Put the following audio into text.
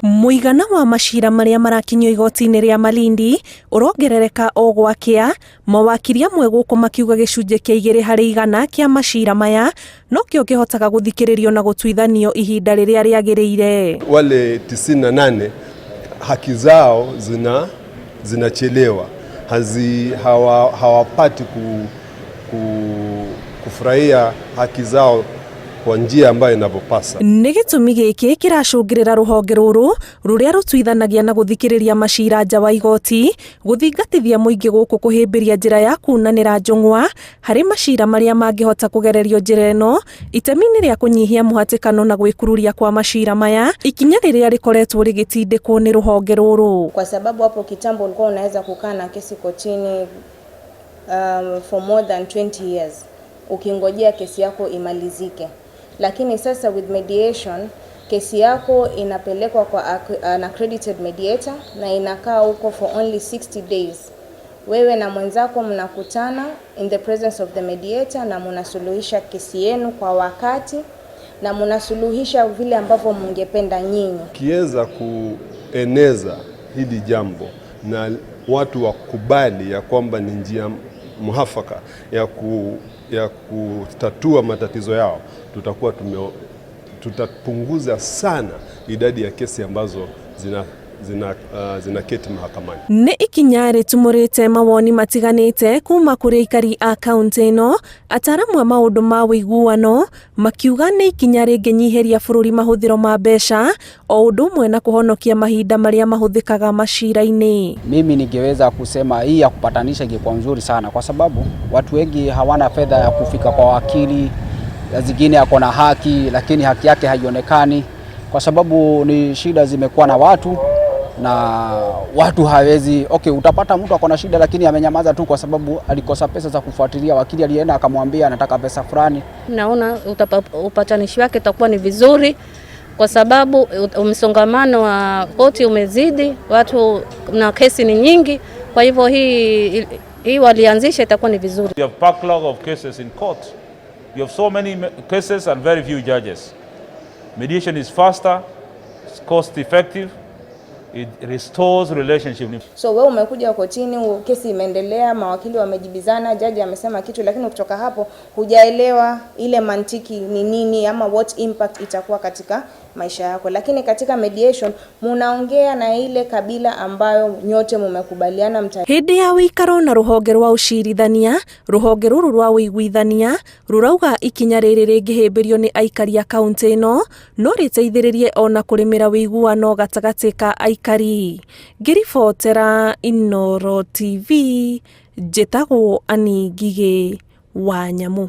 Mũigana wa macira maria marakinyio igoti-inĩ rĩa Malindi urongerereka o gwakĩa, mawakiri amwe gũkũ makiuga gĩcunjĩ kĩa 2% kĩa macira maya no kĩo kĩhotaga gũthikĩrĩrio na gũtuithanio ihinda rĩrĩa rĩagĩrĩire. Wale 98 haki zao zinachelewa, hawapati kufurahia haki zao kwa njia ambayo inavyopasa. Nĩ gĩtũmi gĩkĩ kĩracũngĩrĩra rũhonge rũrũ rũrĩa rũtuithanagia na gũthikĩrĩria macira nja wa igoti gũthingatithia mũingĩ gũkũ kũhĩmbĩria njĩra ya kunanĩra njũng'wa harĩ macira marĩa mangĩhota kũgererio njĩra ĩno itemi-inĩ rĩa kũnyihia mũhatĩkano na gwĩkururia kwa macira maya, ikinya rĩrĩa rĩkoretwo rĩgĩtindĩkwo nĩ rũhonge rũrũ. Kwa sababu hapo kitambo ulikuwa unaweza kukaa na kesi kotini for more than 20 years ukingojea kesi yako imalizike. Lakini sasa with mediation, kesi yako inapelekwa kwa an accredited mediator na inakaa huko for only 60 days. Wewe na mwenzako mnakutana in the presence of the mediator na mnasuluhisha kesi yenu kwa wakati na mnasuluhisha vile ambavyo mngependa nyinyi. Kiweza kueneza hili jambo na watu wakubali ya kwamba ni njia muhafaka ya kutatua matatizo yao, tutapunguza sana idadi ya kesi ambazo zinaketi mahakamani. Nĩ ikinya rĩtumũrĩte mawoni matiganĩte kuma kũrĩ aikari a kaunti ĩno, ataramu a maũndũ ma ũiguano makiuga nĩ ikinya rĩngĩnyihiria bũrũri mahũthĩro ma mbeca o ũndũ ũmwe na kũhonokia mahinda marĩa mahũthĩkaga macira-inĩ. Mimi ningeweza kusema hii ya kupatanisha ingekuwa nzuri sana, kwa sababu watu wengi hawana fedha ya kufika kwa wakili, zingine yako na haki lakini haki yake haionekani kwa sababu ni shida zimekuwa na watu na watu hawezi. Okay, utapata mtu akona shida lakini amenyamaza tu kwa sababu alikosa pesa za kufuatilia. Wakili alienda akamwambia anataka pesa fulani. Naona upatanishi wake itakuwa ni vizuri kwa sababu msongamano wa koti umezidi, watu na kesi ni nyingi, kwa hivyo hii walianzisha itakuwa ni vizuri. You have backlog of cases in court. You have so many cases and very few judges. Mediation is faster, it's cost effective, it restores relationship. So wewe umekuja kotini, kesi imeendelea, mawakili wamejibizana, jaji amesema kitu, lakini kutoka hapo hujaelewa ile mantiki ni nini ama what impact itakuwa katika maisha yako. Lakini katika mediation munaongea na ile kabila ambayo nyote mmekubaliana Hĩndĩ ya wĩikaro na rũhonge rwa ũcirithania, rũhonge rũrũ rwa ũiguithania rũrauga ikinya rĩrĩ rĩngĩhĩmbĩrio nĩ aikari a kaunti ĩno no rĩteithĩrĩrie ona kũrĩmĩra wĩiguano gatagatĩ ka aikari. Ngĩribotera Inooro TV, njĩtagwo Ani Ngigĩ wa Nyamũ.